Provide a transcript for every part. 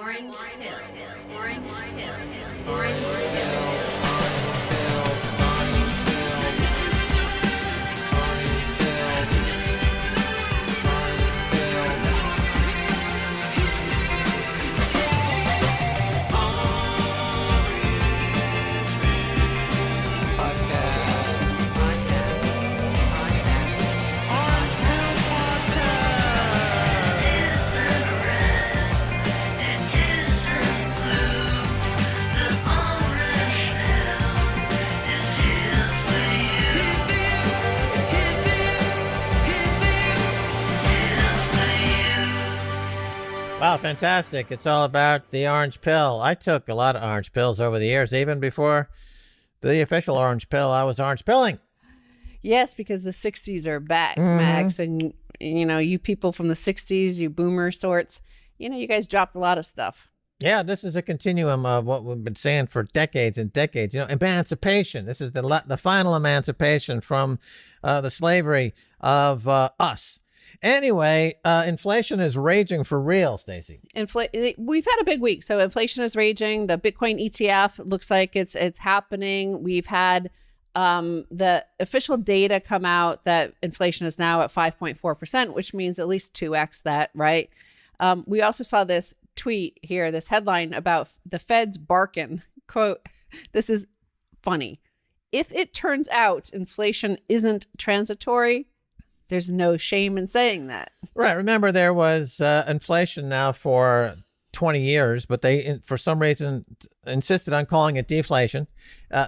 Orange pill. Orange pill. Orange pill. Wow, fantastic. It's all about the orange pill. I took a lot of orange pills over the years. Even before the official orange pill, I was orange pilling. Yes, because the 60s are back, Max. And, you know, you people from the 60s, you boomer sorts, you know, you guys dropped a lot of stuff. Yeah, this is a continuum of what we've been saying for decades and decades. You know, emancipation. This is the final emancipation from the slavery of us. Anyway, inflation is raging for real, Stacey. We've had a big week. So inflation is raging. The Bitcoin ETF looks like it's happening. We've had the official data come out that inflation is now at 5.4%, which means at least 2x that, right? We also saw this tweet here, this headline about the Fed's barking. Quote, this is funny. If it turns out inflation isn't transitory, there's no shame in saying that. Right. Remember, there was inflation now for 20 years, but they, for some reason, insisted on calling it deflation.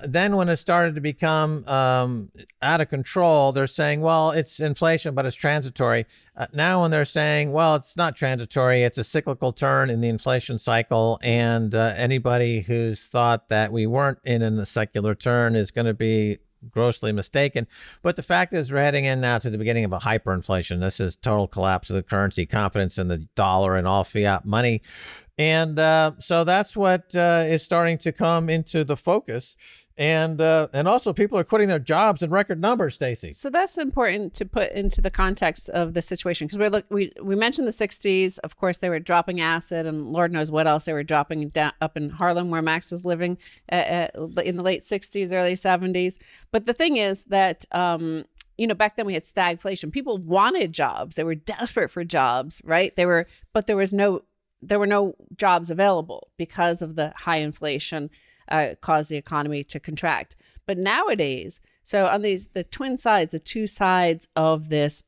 Then when it started to become out of control, they're saying, well, it's inflation, but it's transitory. Now when they're saying, well, it's not transitory, it's a cyclical turn in the inflation cycle. And anybody who's thought that we weren't in a secular turn is going to be grossly mistaken. But the fact is we're heading in now to the beginning of a hyperinflation. This is total collapse of the currency, confidence in the dollar and all fiat money. And so that's what is starting to come into the focus. And also people are quitting their jobs in record numbers, Stacey. So that's important to put into the context of the situation. Because we mentioned the 60s. Of course, they were dropping acid and Lord knows what else they were dropping down up in Harlem where Max was living in the late 60s, early 70s. But the thing is that, you know, back then we had stagflation. People wanted jobs. They were desperate for jobs, right? But there were no jobs available because of the high inflation. Cause the economy to contract. But nowadays, so on the two sides of this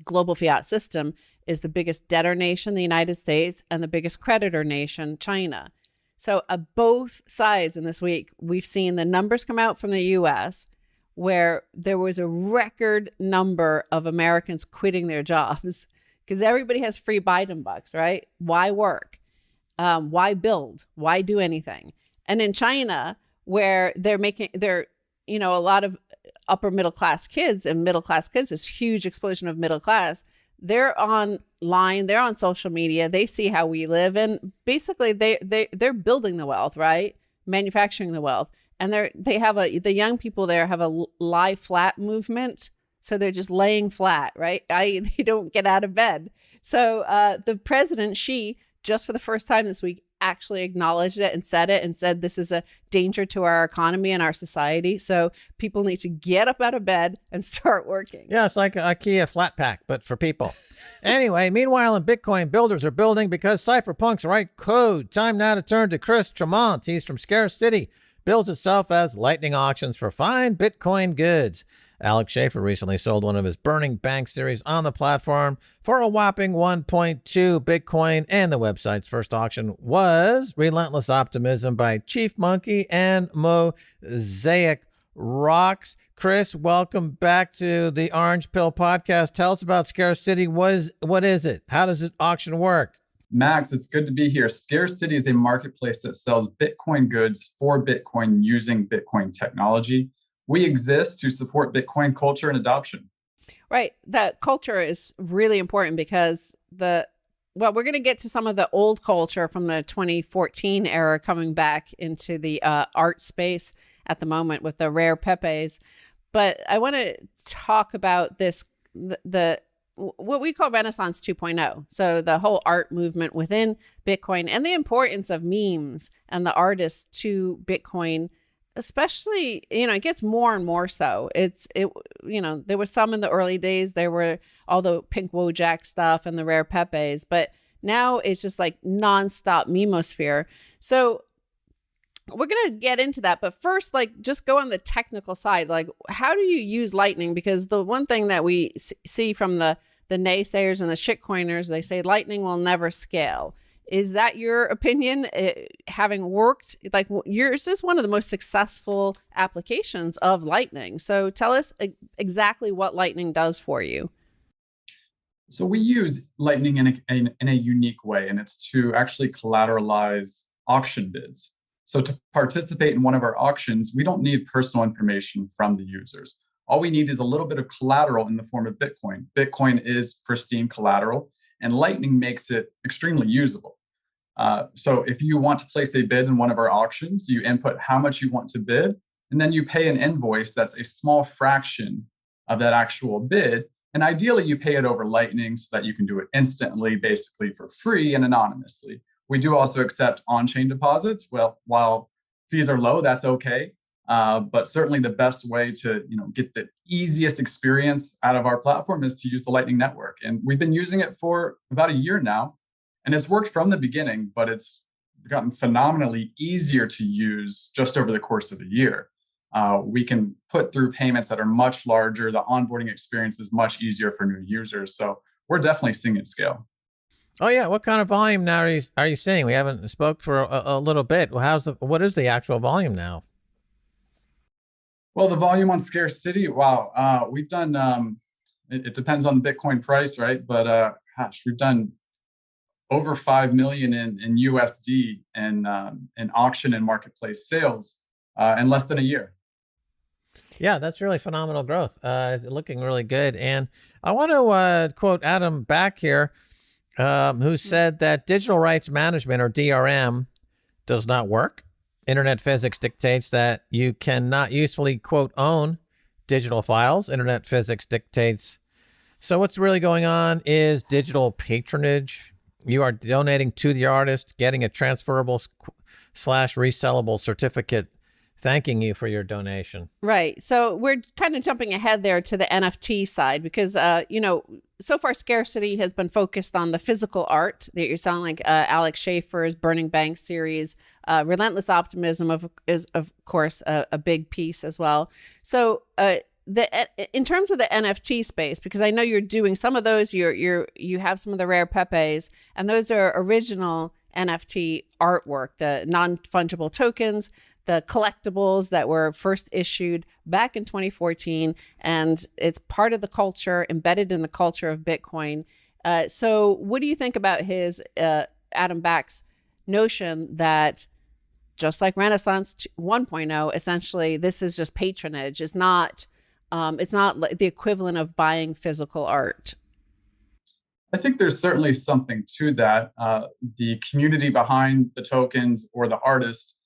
global fiat system is the biggest debtor nation, the United States, and the biggest creditor nation, China. So both sides in this week, we've seen the numbers come out from the US where there was a record number of Americans quitting their jobs because everybody has free Biden bucks, right? Why work? Why build? Why do anything? And in China, where they're, you know, a lot of upper middle class kids and middle class kids, this huge explosion of middle class, they're online, they're on social media, they see how we live. And basically they're building the wealth, right? Manufacturing the wealth. And the young people there have a lie flat movement. So they're just laying flat, right? They don't get out of bed. So the president, Xi, just for the first time this week, actually acknowledged it and said this is a danger to our economy and our society. So people need to get up out of bed and start working. Yeah, it's like IKEA flat pack, but for people. Anyway, meanwhile, in Bitcoin, builders are building because cypherpunks write code. Time now to turn to Chris Tremont. He's from Scarce City. Bills itself as lightning auctions for fine Bitcoin goods. Alex Schaefer recently sold one of his Burning Bank series on the platform for a whopping 1.2 Bitcoin, and the website's first auction was Relentless Optimism by Chief Monkey and Mosaic Rocks. Chris, welcome back to the Orange Pill Podcast. Tell us about Scarce City. What is it? How does it auction work? Max, it's good to be here. Scarce City is a marketplace that sells Bitcoin goods for Bitcoin using Bitcoin technology. We exist to support Bitcoin culture and adoption. Right. That culture is really important because we're going to get to some of the old culture from the 2014 era coming back into the art space at the moment with the rare Pepes. But I want to talk about the what we call Renaissance 2.0. So the whole art movement within Bitcoin and the importance of memes and the artists to Bitcoin, especially, it gets more and more so. There was some in the early days, there were all the Pink Wojak stuff and the rare Pepes, but now it's just like nonstop memosphere. So we're going to get into that. But first, just go on the technical side. How do you use Lightning? Because the one thing that we see from the naysayers and the shitcoiners, they say Lightning will never scale. Is that your opinion? Having worked, yours is one of the most successful applications of Lightning. So tell us exactly what Lightning does for you. So we use Lightning in a unique way, and it's to actually collateralize auction bids. So to participate in one of our auctions, we don't need personal information from the users. All we need is a little bit of collateral in the form of Bitcoin. Bitcoin is pristine collateral, and Lightning makes it extremely usable. So if you want to place a bid in one of our auctions, you input how much you want to bid, and then you pay an invoice that's a small fraction of that actual bid. And ideally, you pay it over Lightning so that you can do it instantly, basically for free and anonymously. We do also accept on-chain deposits. Well, while fees are low, that's okay. But certainly the best way to get the easiest experience out of our platform is to use the Lightning Network. And we've been using it for about a year now. And it's worked from the beginning, but it's gotten phenomenally easier to use just over the course of a year. We can put through payments that are much larger. The onboarding experience is much easier for new users. So we're definitely seeing it scale. Oh yeah, what kind of volume now are you seeing? We haven't spoke for a little bit. Well, what is the actual volume now? Well, the volume on Scarcity, wow, we've done. It depends on the Bitcoin price, right? But we've done over 5 million in USD in auction and marketplace sales in less than a year. Yeah, that's really phenomenal growth. Looking really good. And I want to quote Adam Back here, who said that digital rights management, or DRM, does not work. Internet physics dictates that you cannot usefully, quote, own digital files. Internet physics dictates. So what's really going on is digital patronage. You are donating to the artist, getting a transferable / resellable certificate thanking you for your donation. Right. So we're kind of jumping ahead there to the NFT side because, so far Scarcity has been focused on the physical art that you're selling, like Alex Schaefer's Burning Bank series. Relentless Optimism is, of course, a big piece as well. So in terms of the NFT space, because I know you're doing some of those, you have some of the rare Pepes, and those are original NFT artwork, the non-fungible tokens, the collectibles that were first issued back in 2014, and it's part of the culture, embedded in the culture of Bitcoin. So what do you think about his Adam Back's notion that just like Renaissance 1.0, essentially this is just patronage? It's not like the equivalent of buying physical art. I think there's certainly something to that. The community behind the tokens or the artist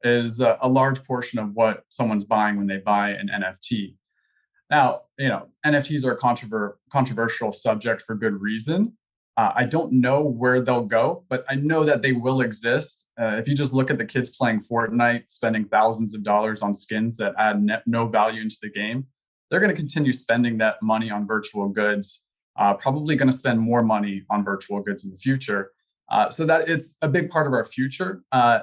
is a large portion of what someone's buying when they buy an NFT. Now, NFTs are a controversial subject for good reason. I don't know where they'll go, but I know that they will exist. If you just look at the kids playing Fortnite, spending thousands of dollars on skins that add no value into the game, they're going to continue spending that money on virtual goods, probably going to spend more money on virtual goods in the future. So that it's a big part of our future.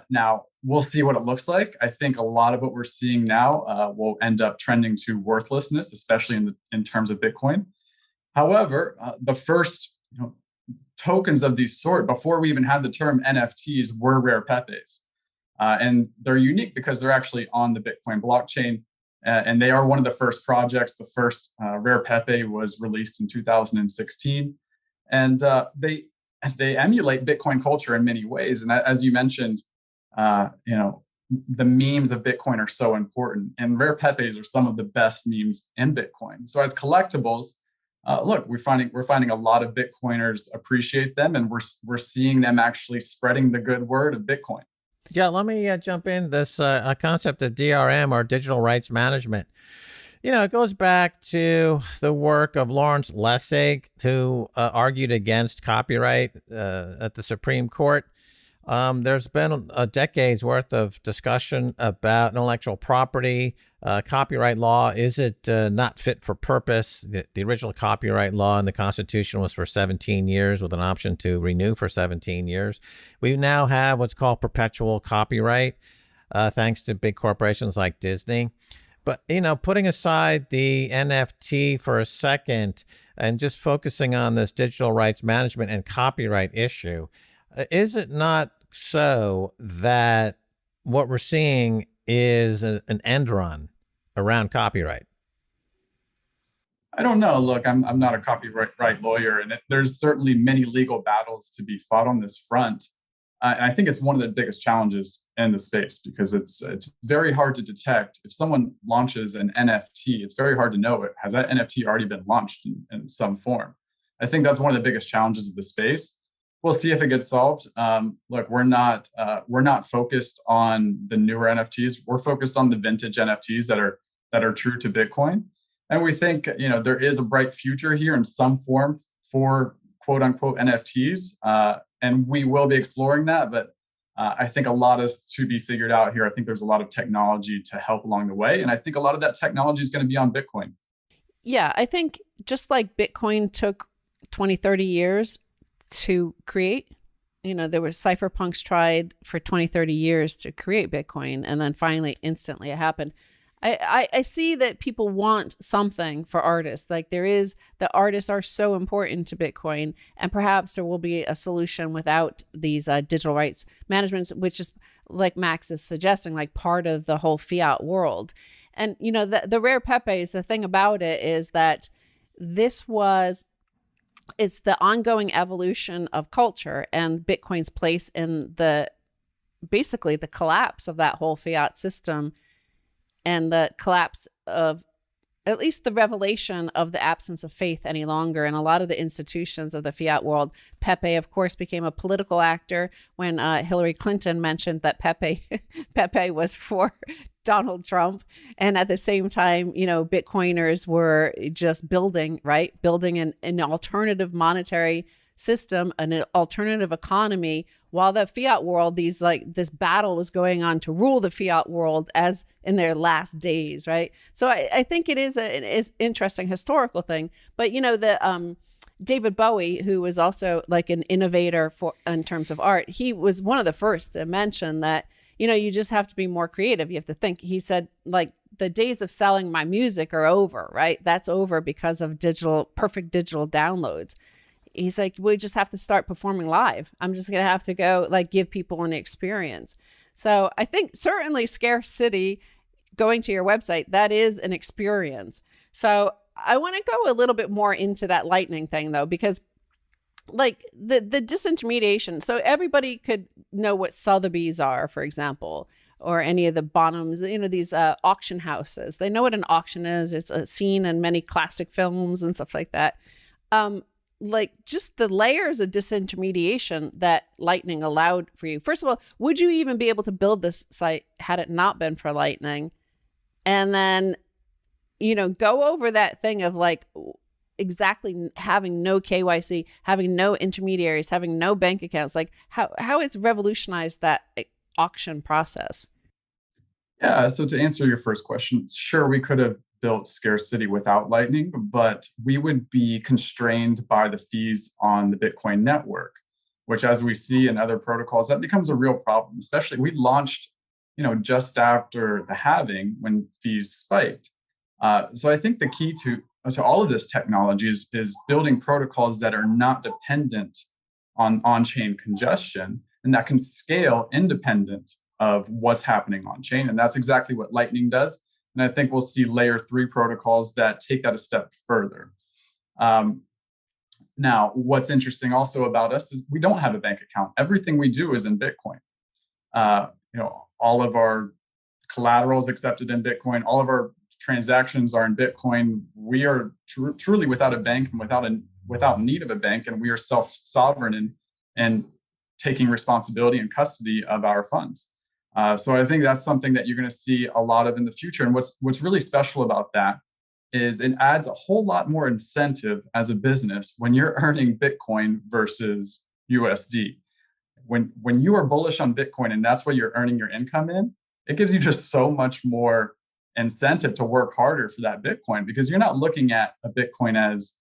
Now, we'll see what it looks like. I think a lot of what we're seeing now will end up trending to worthlessness, especially in terms of Bitcoin. However, the first tokens of these sort, before we even had the term NFTs, were rare Pepes. And they're unique because they're actually on the Bitcoin blockchain. And they are one of the first projects. The first rare Pepe was released in 2016. And they emulate Bitcoin culture in many ways. And as you mentioned, the memes of Bitcoin are so important, and rare Pepes are some of the best memes in Bitcoin. So as collectibles, look, we're finding a lot of Bitcoiners appreciate them, and we're seeing them actually spreading the good word of Bitcoin. Yeah, let me jump in this concept of DRM, or digital rights management. It goes back to the work of Lawrence Lessig, who argued against copyright at the Supreme Court. There's been a decade's worth of discussion about intellectual property. Copyright law, is it not fit for purpose? The original copyright law in the Constitution was for 17 years with an option to renew for 17 years. We now have what's called perpetual copyright, thanks to big corporations like Disney. But, putting aside the NFT for a second and just focusing on this digital rights management and copyright issue, is it not so that what we're seeing is an end run around copyright? I don't know. Look, I'm not a copyright lawyer, and there's certainly many legal battles to be fought on this front. And I think it's one of the biggest challenges in the space because it's very hard to detect. If someone launches an NFT, it's very hard to know has that NFT already been launched in some form. I think that's one of the biggest challenges of the space. We'll see if it gets solved. Look, we're not focused on the newer NFTs. We're focused on the vintage NFTs that are true to Bitcoin, and we think there is a bright future here in some form for quote unquote NFTs. And we will be exploring that, but I think a lot is to be figured out here. I think there's a lot of technology to help along the way. And I think a lot of that technology is going to be on Bitcoin. Yeah, I think just like Bitcoin took 20, 30 years to create, there were cypherpunks tried for 20, 30 years to create Bitcoin. And then finally, instantly it happened. I see that people want something for artists. Like the artists are so important to Bitcoin, and perhaps there will be a solution without these digital rights management, which is like Max is suggesting, like part of the whole fiat world. And, the rare Pepes, the thing about it is that it's the ongoing evolution of culture and Bitcoin's place in basically the collapse of that whole fiat system, and the collapse of at least the revelation of the absence of faith any longer. And a lot of the institutions of the fiat world, Pepe, of course, became a political actor when Hillary Clinton mentioned that Pepe was for Donald Trump. And at the same time, Bitcoiners were just building an alternative monetary system, an alternative economy, while the fiat world, this battle was going on to rule the fiat world as in their last days, right? So I think it is an interesting historical thing. But David Bowie, who was also like an innovator in terms of art, he was one of the first to mention that you just have to be more creative. You have to think. He said, like, the days of selling my music are over, right? That's over because of perfect digital downloads. He's like, we just have to start performing live. I'm just going to have to go give people an experience. So I think certainly Scarce City, going to your website, that is an experience. So I want to go a little bit more into that Lightning thing though, because the disintermediation. So everybody could know what Sotheby's are, for example, or any of the Bonhams, these auction houses. They know what an auction is. It's a scene in many classic films and stuff like that. Just the layers of disintermediation that Lightning allowed for you. First of all, would you even be able to build this site had it not been for Lightning? And then, go over that thing of exactly having no KYC, having no intermediaries, having no bank accounts, how it's revolutionized that auction process. Yeah, so to answer your first question, sure, we could have built Scarce City without Lightning, but we would be constrained by the fees on the Bitcoin network, which, as we see in other protocols, that becomes a real problem. Especially, we launched, just after the halving when fees spiked. So I think the key to all of this technology is building protocols that are not dependent on on-chain congestion and that can scale independent of what's happening on-chain. And that's exactly what Lightning does. And I think we'll see layer 3 protocols that take that a step further. Now, what's interesting also about us is we don't have a bank account. Everything we do is in Bitcoin. All of our collateral is accepted in Bitcoin. All of our transactions are in Bitcoin. We are truly without a bank and without need of a bank, and we are self-sovereign and taking responsibility and custody of our funds. So I think that's something that you're going to see a lot of in the future. And what's really special about that is it adds a whole lot more incentive as a business when you're earning Bitcoin versus USD. When you are bullish on Bitcoin and that's what you're earning your income in, it gives you just so much more incentive to work harder for that Bitcoin, because you're not looking at a Bitcoin as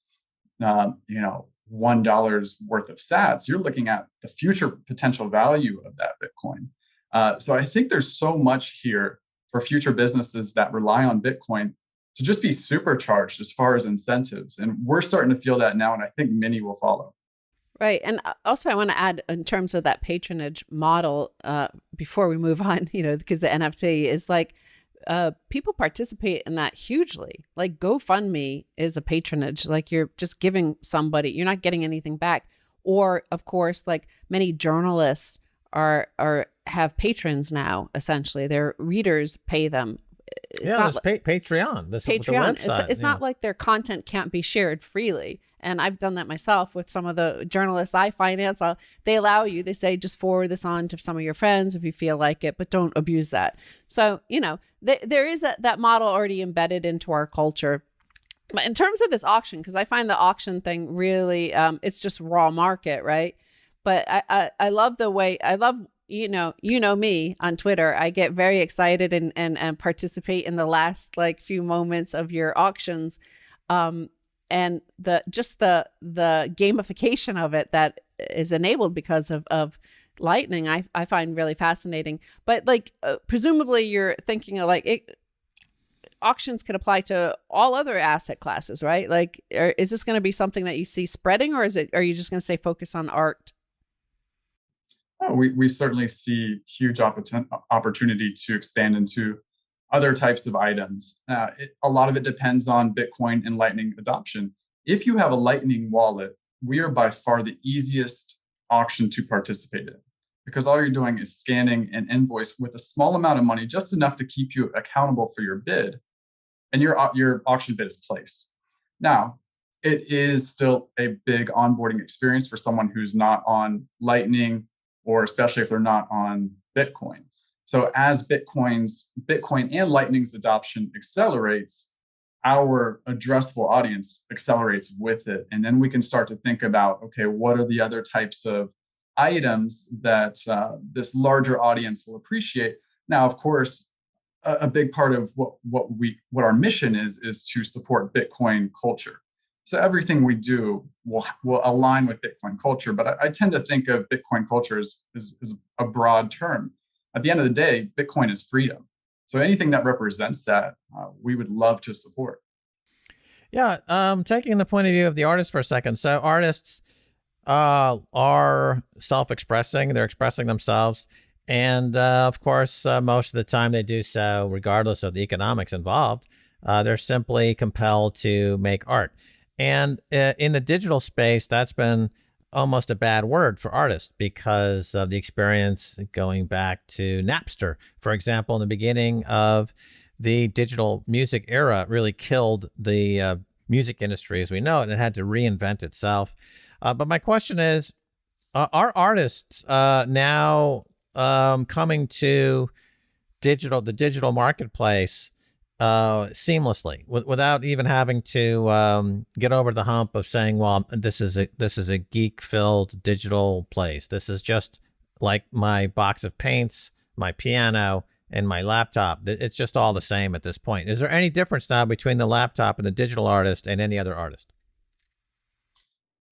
$1 worth of sats. You're looking at the future potential value of that Bitcoin. So I think there's so much here for future businesses that rely on Bitcoin to just be supercharged as far as incentives. And we're starting to feel that now, and I think many will follow. Right. And also I want to add in terms of that patronage model, before we move on, because the NFT is like, people participate in that hugely. Like GoFundMe is a patronage, like you're just giving somebody, you're not getting anything back. Or of course, like many journalists have patrons now, essentially. Their readers pay them. It's not like Patreon. Patreon. It's not like their content can't be shared freely. And I've done that myself with some of the journalists I finance. They allow you, they say, just forward this on to some of your friends if you feel like it, but don't abuse that. So, there is that model already embedded into our culture. But in terms of this auction, because I find the auction thing really, it's just raw market, right? But I love the way, me on Twitter, I get very excited and participate in the last few moments of your auctions. And the gamification of it that is enabled because of Lightning, I find really fascinating. But presumably you're thinking of auctions could apply to all other asset classes, right? Is this going to be something that you see spreading, or are you just going to say focus on art? Oh, we certainly see huge opportunity to expand into other types of items. A lot of it depends on Bitcoin and Lightning adoption. If you have a Lightning wallet, we are by far the easiest auction to participate in, because all you're doing is scanning an invoice with a small amount of money, just enough to keep you accountable for your bid, and your auction bid is placed. Now, it is still a big onboarding experience for someone who's not on Lightning, or especially if they're not on Bitcoin. So as Bitcoin and Lightning's adoption accelerates, our addressable audience accelerates with it. And then we can start to think about, okay, what are the other types of items that this larger audience will appreciate? Now, of course, a big part of what our mission is to support Bitcoin culture. So everything we do will align with Bitcoin culture. But I tend to think of Bitcoin culture as a broad term. At the end of the day, Bitcoin is freedom. So anything that represents that, we would love to support. Yeah, taking the point of view of the artist for a second. So artists are self-expressing. They're expressing themselves. And of course, most of the time they do so regardless of the economics involved. They're simply compelled to make art. And in the digital space, that's been almost a bad word for artists because of the experience going back to Napster. For example, in the beginning of the digital music era, really killed the music industry as we know it, and it had to reinvent itself. But my question is, are artists now coming to the digital marketplace seamlessly without even having to get over the hump of saying, well, this is a geek-filled digital place. This is just like my box of paints, my piano, and my laptop. It's just all the same at this point. Is there any difference now between the laptop and the digital artist and any other artist?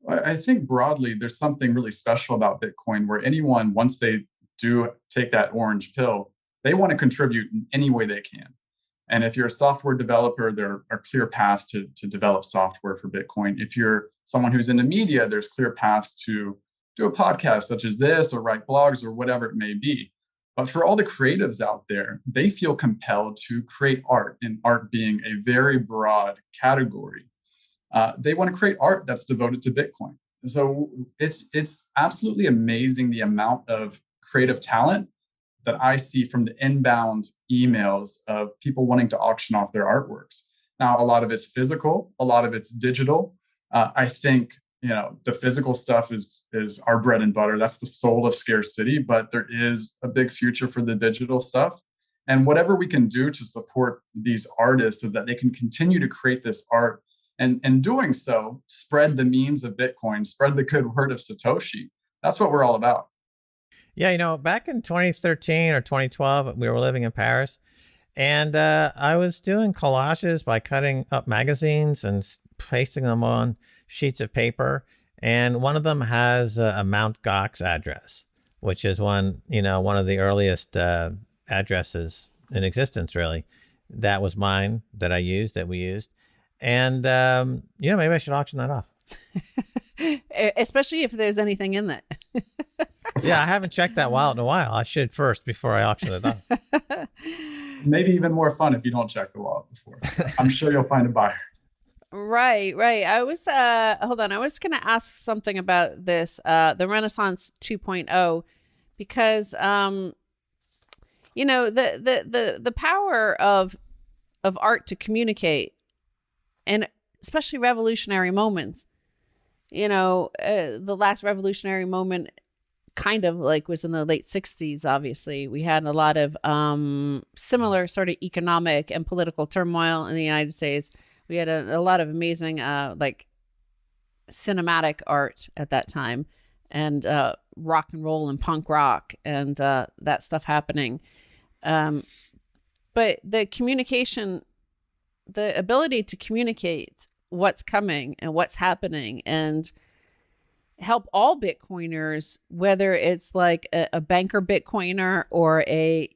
I think broadly, there's something really special about Bitcoin where anyone, once they do take that orange pill, they want to contribute in any way they can. And if you're a software developer, there are clear paths to develop software for Bitcoin. If you're someone who's into media, there's clear paths to do a podcast such as this, or write blogs, or whatever it may be. But for all the creatives out there, they feel compelled to create art, and art being a very broad category. They want to create art that's devoted to Bitcoin. So it's absolutely amazing the amount of creative talent that I see from the inbound emails of people wanting to auction off their artworks. Now, a lot of it's physical, a lot of it's digital. I think the physical stuff is our bread and butter. That's the soul of Scarcity, but there is a big future for the digital stuff. And whatever we can do to support these artists so that they can continue to create this art, and doing so, spread the memes of Bitcoin, spread the good word of Satoshi. That's what we're all about. Yeah, back in 2013 or 2012, we were living in Paris, and I was doing collages by cutting up magazines and pasting them on sheets of paper. And one of them has a Mount Gox address, which is one of the earliest addresses in existence, really. That was mine that we used. And, maybe I should auction that off. Especially if there's anything in that. Yeah, I haven't checked that wallet in a while. I should first before I auction it off. Maybe even more fun if you don't check the wallet before. I'm sure you'll find a buyer. Right. I was, hold on. I was going to ask something about this, the Renaissance 2.0, because, the power of art to communicate, and especially revolutionary moments, the last revolutionary moment kind of like was in the late 60s. Obviously, we had a lot of similar sort of economic and political turmoil in the United States. We had a lot of amazing like cinematic art at that time, and rock and roll and punk rock and that stuff happening. But the communication, the ability to communicate what's coming and what's happening and help all Bitcoiners, whether it's like a banker Bitcoiner or a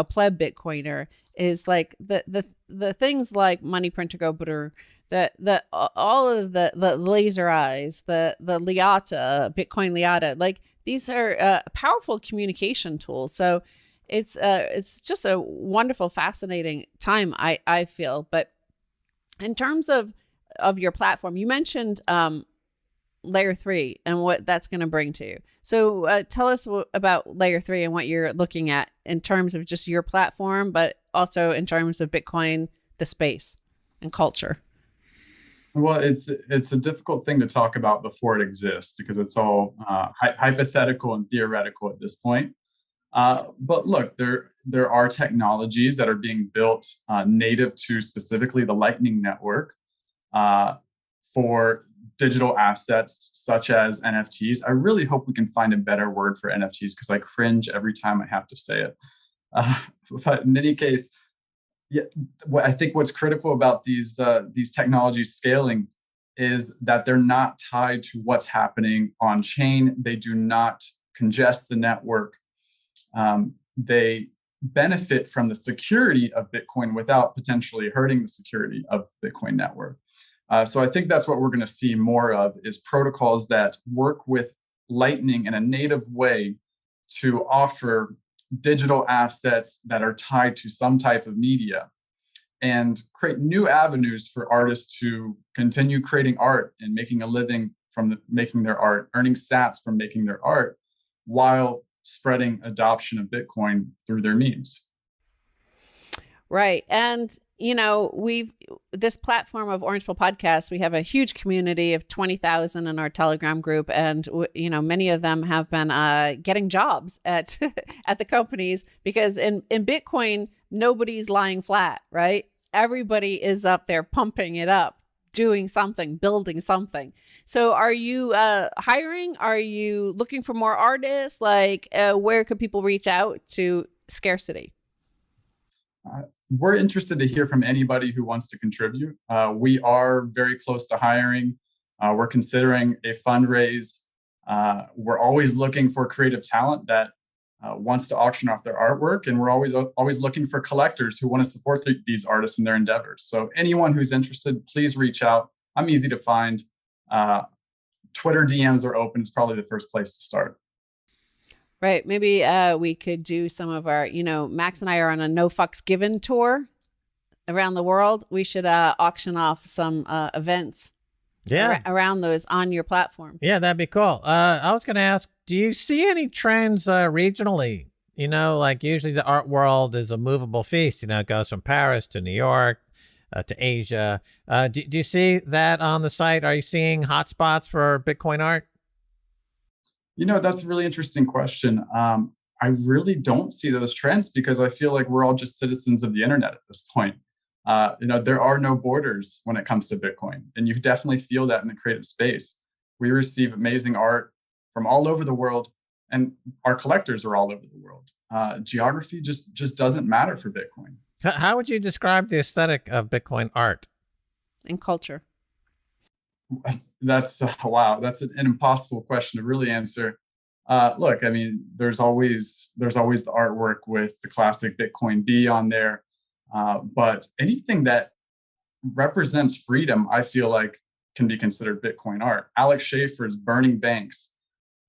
pleb Bitcoiner, is like the things like money printer go butter, the all of the laser eyes, the Liata, Bitcoin Liata, like these are powerful communication tools. So it's just a wonderful, fascinating time, I feel. But in terms of your platform, you mentioned Layer 3 and what that's going to bring to you. So tell us about Layer 3 and what you're looking at in terms of just your platform, but also in terms of Bitcoin, the space and culture. Well, it's a difficult thing to talk about before it exists because it's all hypothetical and theoretical at this point. But look, there are technologies that are being built native to specifically the Lightning Network for digital assets such as NFTs. I really hope we can find a better word for NFTs because I cringe every time I have to say it. But in any case, yeah, I think what's critical about these technologies scaling is that they're not tied to what's happening on chain. They do not congest the network. They benefit from the security of Bitcoin without potentially hurting the security of Bitcoin network. So I think that's what we're going to see more of is protocols that work with Lightning in a native way to offer digital assets that are tied to some type of media and create new avenues for artists to continue creating art and making a living from making their art, earning sats from making their art while spreading adoption of Bitcoin through their memes. Right. And, this platform of Orange Pill Podcast, we have a huge community of 20,000 in our Telegram group. And, many of them have been getting jobs at at the companies because in Bitcoin, nobody's lying flat, right? Everybody is up there pumping it up, doing something, building something. So are you hiring? Are you looking for more artists? Like where could people reach out to Scarcity? We're interested to hear from anybody who wants to contribute. We are very close to hiring. We're considering a fundraise. We're always looking for creative talent that wants to auction off their artwork, and we're always looking for collectors who want to support these artists in their endeavors. So anyone who's interested, please reach out. I'm easy to find. Twitter DMs are open. It's probably the first place to start. Right. Maybe we could do some of our, Max and I are on a no fucks given tour around the world. We should auction off some events around those on your platform. Yeah, that'd be cool. I was going to ask, do you see any trends regionally? Like usually the art world is a movable feast. It goes from Paris to New York to Asia. Do you see that on the site? Are you seeing hotspots for Bitcoin art? That's a really interesting question. I really don't see those trends because I feel like we're all just citizens of the internet at this point. There are no borders when it comes to Bitcoin, and you definitely feel that in the creative space. We receive amazing art from all over the world, and our collectors are all over the world. Geography just doesn't matter for Bitcoin. How would you describe the aesthetic of Bitcoin art and culture? That's wow. That's an impossible question to really answer. Look, I mean, there's always the artwork with the classic Bitcoin B on there, but anything that represents freedom, I feel like, can be considered Bitcoin art. Alex Schaefer's Burning Banks,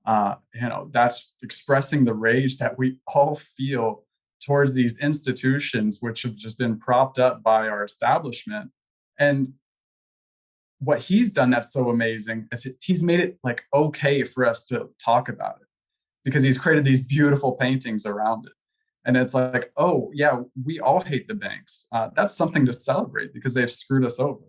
that's expressing the rage that we all feel towards these institutions, which have just been propped up by our establishment. And what he's done that's so amazing is he's made it like okay for us to talk about it because he's created these beautiful paintings around it. And it's like, oh yeah, we all hate the banks. That's something to celebrate because they've screwed us over.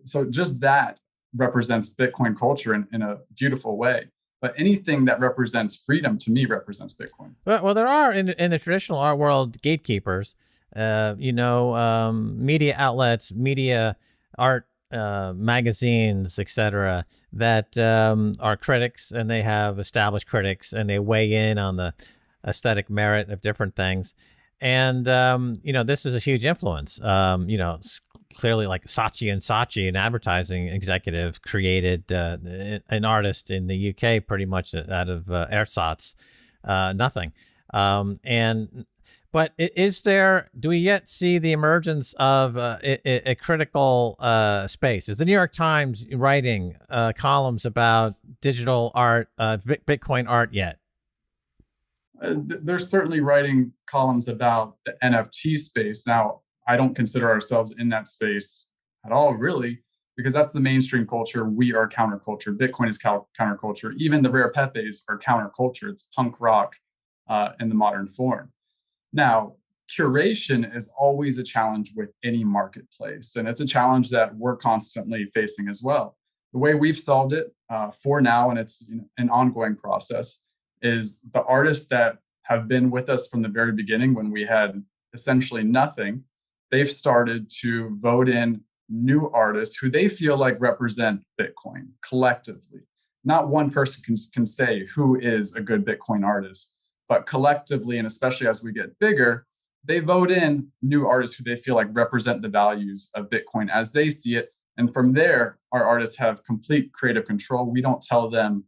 So just that represents Bitcoin culture in a beautiful way. But anything that represents freedom to me represents Bitcoin. Well, there are in the traditional art world gatekeepers, media outlets, media art magazines, etc., that are critics, and they have established critics, and they weigh in on the aesthetic merit of different things. And this is a huge influence. Clearly, like Saatchi and Saatchi, an advertising executive, created an artist in the UK pretty much out of ersatz, nothing. But do we yet see the emergence of a critical space? Is the New York Times writing columns about digital art, Bitcoin art yet? They're certainly writing columns about the NFT space. Now, I don't consider ourselves in that space at all, really, because that's the mainstream culture. We are counterculture. Bitcoin is counterculture. Even the Rare Pepes are counterculture. It's punk rock in the modern form. Now, curation is always a challenge with any marketplace, and it's a challenge that we're constantly facing as well. The way we've solved it for now, and it's an ongoing process, is the artists that have been with us from the very beginning when we had essentially nothing. They've started to vote in new artists who they feel like represent Bitcoin collectively. Not one person can say who is a good Bitcoin artist, but collectively, and especially as we get bigger, they vote in new artists who they feel like represent the values of Bitcoin as they see it. And from there, our artists have complete creative control. We don't tell them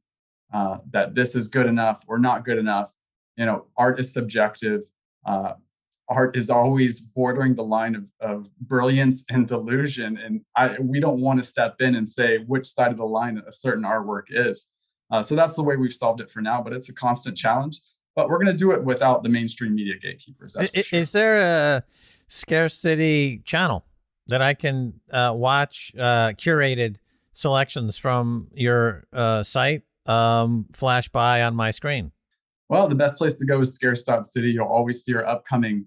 that this is good enough or not good enough. Art is subjective. Art is always bordering the line of brilliance and delusion. And we don't want to step in and say which side of the line a certain artwork is. So that's the way we've solved it for now, but it's a constant challenge. But we're going to do it without the mainstream media gatekeepers. That's for sure. Is there a Scarcity channel that I can watch curated selections from your site flash by on my screen? Well, the best place to go is scarce.city. You'll always see our upcoming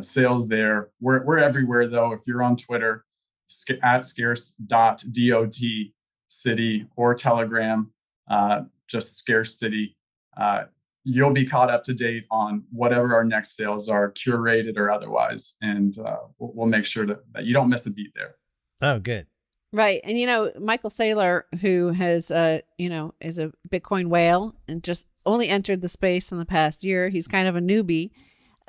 sales there. We're everywhere, though. If you're on Twitter, at scarce.dot city or Telegram, just Scarce City, you'll be caught up to date on whatever our next sales are, curated or otherwise. And we'll make sure that you don't miss a beat there. Oh, good. Right. And, Michael Saylor, who has, is a Bitcoin whale and just only entered the space in the past year. He's kind of a newbie,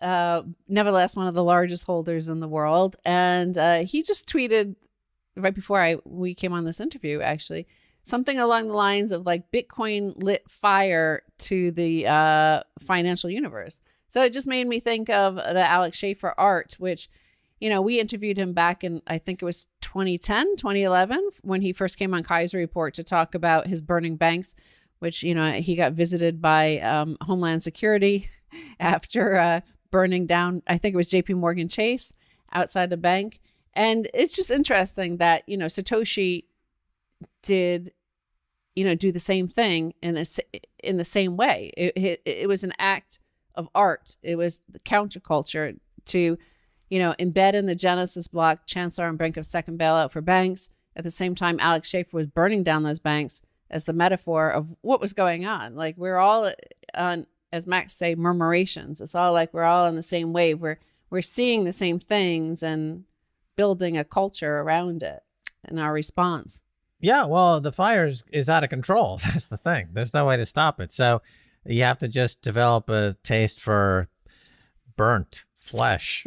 nevertheless, one of the largest holders in the world. And he just tweeted right before we came on this interview, actually, something along the lines of like Bitcoin lit fire to the financial universe. So it just made me think of the Alex Schaefer art, which, we interviewed him back in, I think it was 2010, 2011, when he first came on Kaiser Report to talk about his burning banks, which, he got visited by Homeland Security after burning down, I think it was JP Morgan Chase outside the bank. And it's just interesting that, Satoshi did, do the same thing in the same way. It was an act of art. It was the counterculture to, embed in the Genesis block, Chancellor on brink of second bailout for banks. At the same time, Alex Schaefer was burning down those banks as the metaphor of what was going on. Like we're all on as Max say, murmurations. It's all like we're all on the same wave. We're seeing the same things and building a culture around it and our response. Yeah, well, the fire is out of control. That's the thing. There's no way to stop it. So you have to just develop a taste for burnt flesh.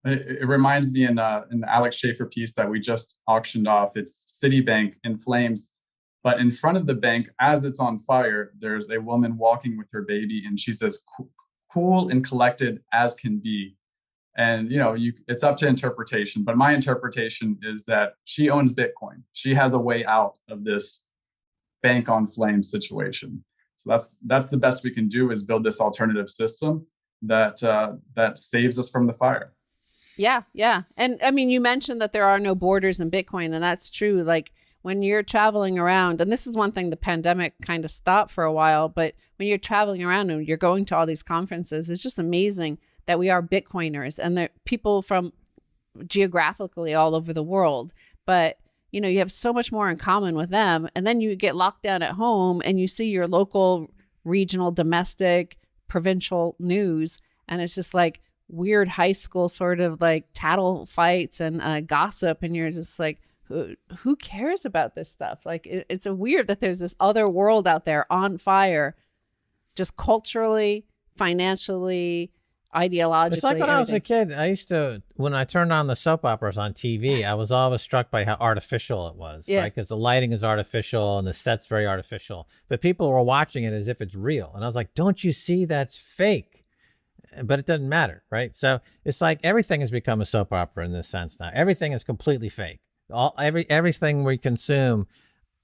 It reminds me in the Alex Schaefer piece that we just auctioned off. It's Citibank in flames, but in front of the bank, as it's on fire, there's a woman walking with her baby, and she says, "Cool and collected as can be." And it's up to interpretation. But my interpretation is that she owns Bitcoin. She has a way out of this bank on flames situation. So that's the best we can do, is build this alternative system that saves us from the fire. Yeah, yeah. And I mean, you mentioned that there are no borders in Bitcoin, and that's true. Like when you're traveling around, and this is one thing the pandemic kind of stopped for a while, but when you're traveling around and you're going to all these conferences, it's just amazing that we are Bitcoiners and that people from geographically all over the world. But, you have so much more in common with them. And then you get locked down at home and you see your local, regional, domestic, provincial news. And it's just like weird high school sort of like tattle fights and gossip. And you're just like, who cares about this stuff? Like it's a weird that there's this other world out there on fire, just culturally, financially, ideologically. It's like when I was a kid, I used to, when I turned on the soap operas on TV, I was always struck by how artificial it was, right? Because the lighting is artificial and the set's very artificial, but people were watching it as if it's real. And I was like, don't you see that's fake? But it doesn't matter, right? So it's like everything has become a soap opera in this sense now. Everything is completely fake. Everything we consume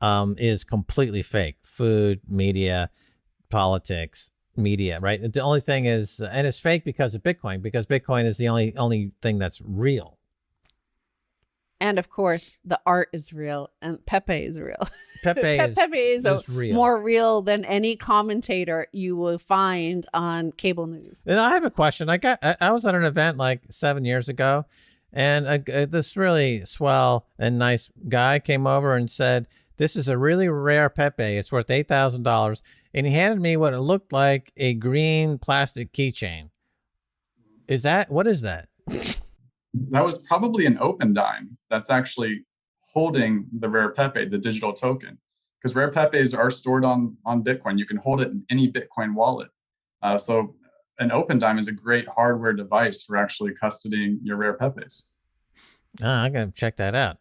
is completely fake. Food, media, politics, media, right? The only thing is, and it's fake because of Bitcoin, because Bitcoin is the only thing that's real. And of course, the art is real, and Pepe is real. Pepe is real. More real than any commentator you will find on cable news. And I have a question. I was at an event like 7 years ago, and this really swell and nice guy came over and said, "This is a really rare Pepe. It's worth $8,000." And he handed me what it looked like a green plastic keychain. What is that? That was probably an open dime that's actually holding the rare Pepe, the digital token. Because rare Pepes are stored on Bitcoin. You can hold it in any Bitcoin wallet. So an open dime is a great hardware device for actually custodying your rare Pepes. I'm going to check that out.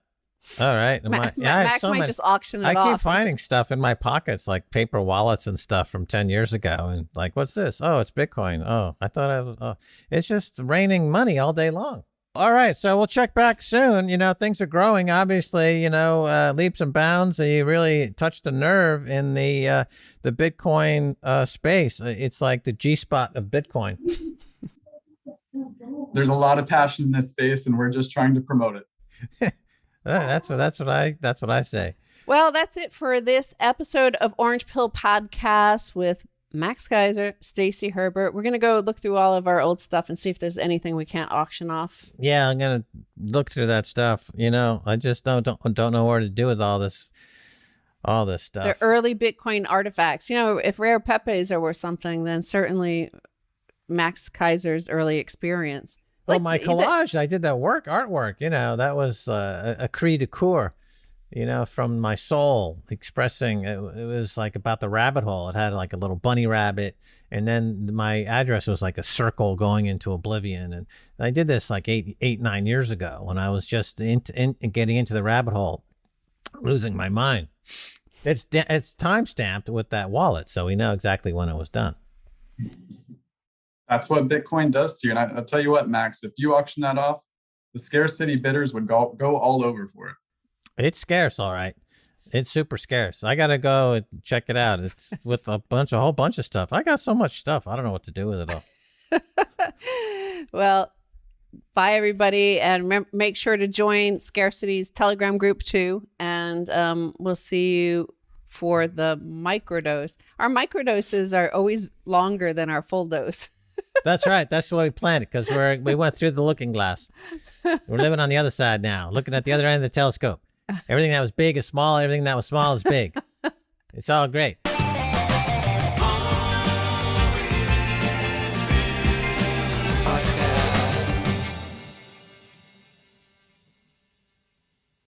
All right. Max might just auction it off. I keep finding stuff in my pockets, like paper wallets and stuff from 10 years ago. And like, what's this? Oh, it's Bitcoin. Oh, I thought it's just raining money all day long. All right. So we'll check back soon. Things are growing, obviously, leaps and bounds. You really touched a nerve in the Bitcoin space. It's like the G-spot of Bitcoin. There's a lot of passion in this space, and we're just trying to promote it. That's what I say. Well, that's it for this episode of Orange Pill Podcast with Max Kaiser, Stacey Herbert. We're gonna go look through all of our old stuff and see if there's anything we can't auction off. Yeah, I'm gonna look through that stuff. I just don't know where to do with all this stuff. They're early Bitcoin artifacts. If rare Pepes are worth something, then certainly Max Kaiser's early experience. Well, my collage, I did that artwork, that was a cri de coeur, from my soul expressing, it was like about the rabbit hole. It had like a little bunny rabbit. And then my address was like a circle going into oblivion. And I did this like 9 years ago when I was just getting into the rabbit hole, losing my mind. It's time stamped with that wallet. So we know exactly when it was done. That's what Bitcoin does to you. And I'll tell you what, Max, if you auction that off, the scarcity bidders would go all over for it. It's scarce, all right. It's super scarce. I got to go and check it out. It's with a whole bunch of stuff. I got so much stuff. I don't know what to do with it all. Well, bye, everybody. And make sure to join Scarcity's Telegram group, too. And we'll see you for the microdose. Our microdoses are always longer than our full dose. That's right. That's why we planned it, because we went through the looking glass. We're living on the other side now, looking at the other end of the telescope. Everything that was big is small. Everything that was small is big. It's all great.